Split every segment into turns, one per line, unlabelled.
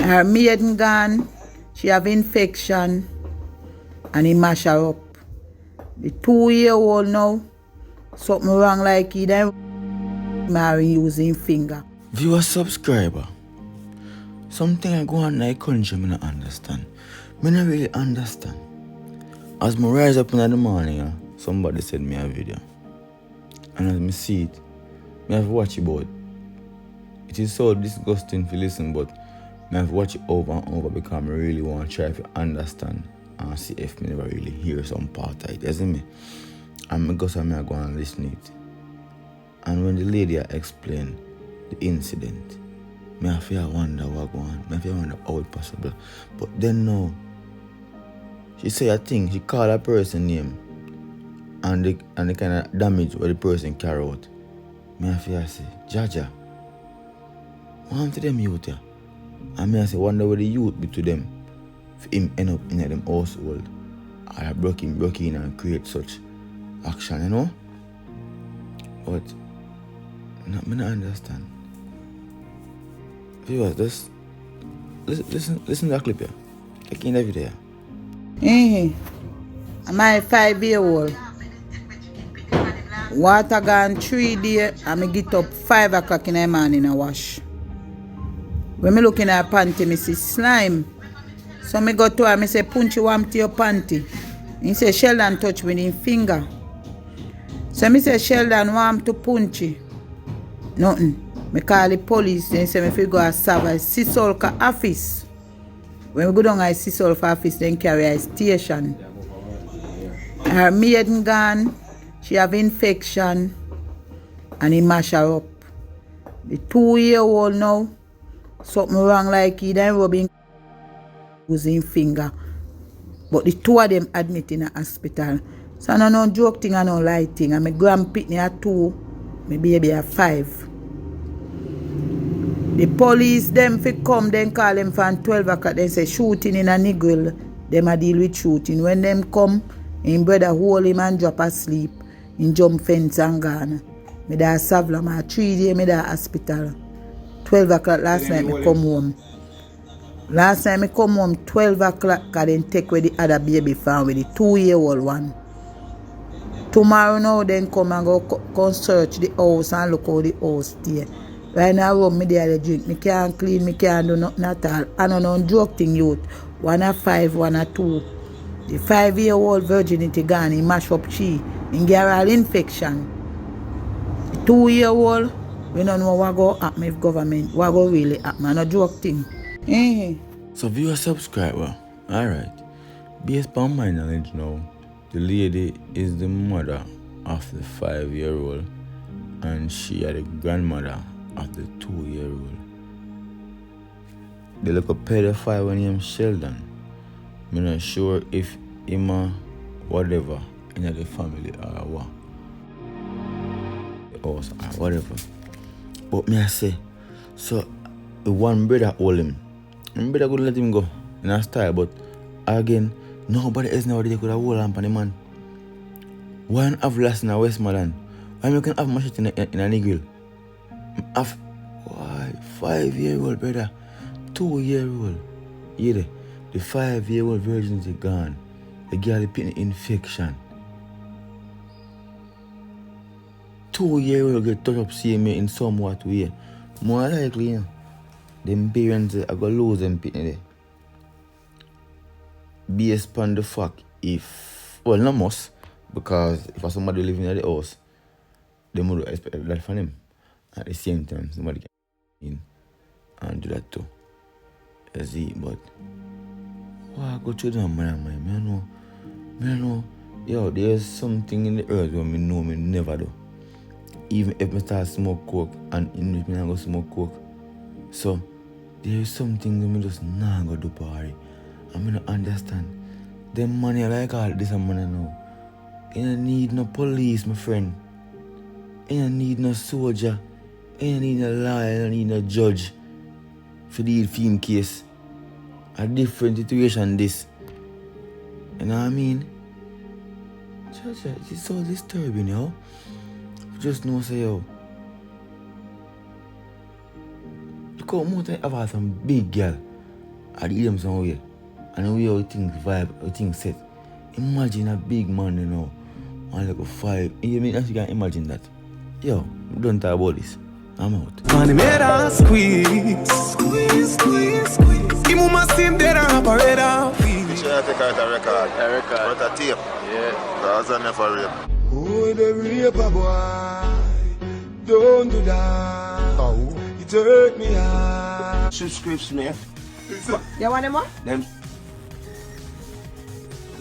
Her maiden gone, she have infection, and he mash her up. The 2-year-old now, something wrong like he then marry using finger.
Viewer subscriber, something I go on in the country I don't understand. I don't really understand. As I rise up in the morning, somebody sent me a video. And as I see it, I have to watch it about. It is so disgusting to listen, but I have to watch it over and over because I really want to try to understand and see if I never really hear some part of it, isn't me? And because I go and listen to it. And when the lady explained the incident, I feel wonder what going on. I feel wonder how it possible. But then no. She say a thing, she call a person name and the kind of damage what the person carry out. I feel say, Jaja, what happened to them youth here? And I say, wonder what the youth be to them for him end up in them household. I broke in and create such action, you know? But I don't understand. Viewers, just listen to that clip here. Take in the video.
My 5-year-old. Water gone 3 days and I get up 5 o'clock in the morning and wash. When I look in her panty, I see slime. So I go to her, I say, Punchy, warm to your panty. He say, Sheldon touch with his finger. So I say, Sheldon, warm to Punchy. Nothing. I call the police, they say, if you go to Sava, Sisolka office. When we go down to Sisolka office, then carry her station. Her maiden gone, she have infection, and he mash her up. The 2-year-old now, something wrong like he then rubbing using finger. But the 2 of them admit in a hospital. So I don't know joke thing and no lie thing. And my grandpitney at 2, my baby at 5. The police them fi come, then call them from 12 o'clock, then say shooting in a Negril. Them a deal with shooting. When them come, him brother hold him and drop asleep. In jump fence and gone. Me da Savla, ma 3 days me da hospital. 12 o'clock last night me come home. Last time I come home 12 o'clock because then take with the other baby from with the 2-year-old one. Tomorrow now then come and go search the house and look how the house stay. Right now I me there the drink. Me can't clean, me can't do nothing at all. I don't know joke thing youth. 1 at 5, 1 at 2. The 5-year-old virginity gone, he mash up she. He get all infection. The 2-year-old, we don't know what go happen if government, what go really happen. No joke thing.
So viewer subscriber, alright. Based on my knowledge now, the lady is the mother of the 5-year-old and she is the grandmother of the 2-year-old. They look a pedophile when named Sheldon. I'm not sure if him or whatever in the family or what. The house or whatever. But me I say, so the one brother hold him. And brother could let him go in a style, but again, nobody else nowadays could have hold on for the man. Why not have last in a Westmoreland? Why you can have machete in a Negril? Have why 5-year-old brother, 2-year-old. Yeah, the 5-year-old virginity gone. The girl is picking infection. 2-year-old get touched up CMA in somewhat way. More likely, you know, them parents are going to lose them picking there. Based upon the fact if, well, not must, because if somebody living in the house, they would expect that from them. At the same time, somebody can in and do that too. You see, but why go through them, man? I know, yo, there's something in the earth where I know me never do. Even if I start smoke coke and in which I go smoke coke. So there is something that I just not go do party. I don't understand. Them money like all this money now. You don't need no police, my friend. You don't need no soldier. You don't need no lawyer. You don't need no judge for the film case. A different situation this. You know what I mean? It's so disturbing, yo. Just know say, yo. Look how much I have some big girl I did them some way. And the way how things vibe, how things set. Imagine a big man, you know, and like a 5. You mean you can imagine that? Yo, don't talk about this. I'm out.
Money made her squeeze. Squeeze, squeeze, squeeze. Give me my sim dead and operator.
You should have taken out a record.
A record.
But a tape.
Yeah.
Because I never rape.
Oh, the raper boy. Don't do that. Oh. It hurt me hard.
Subscription, man.
You want them what?
Them.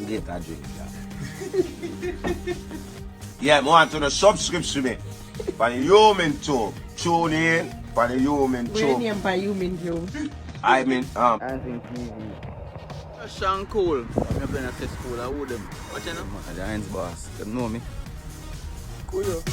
Get that drink. Yeah, I want to subscription me. For the human too. Tune in. For the human
Where
too.
name by you mean you?
I mean,
I think TV. Sean Cole. I'm playing at school. I would them. What you know? The Heinz boss. You know me.
Cool.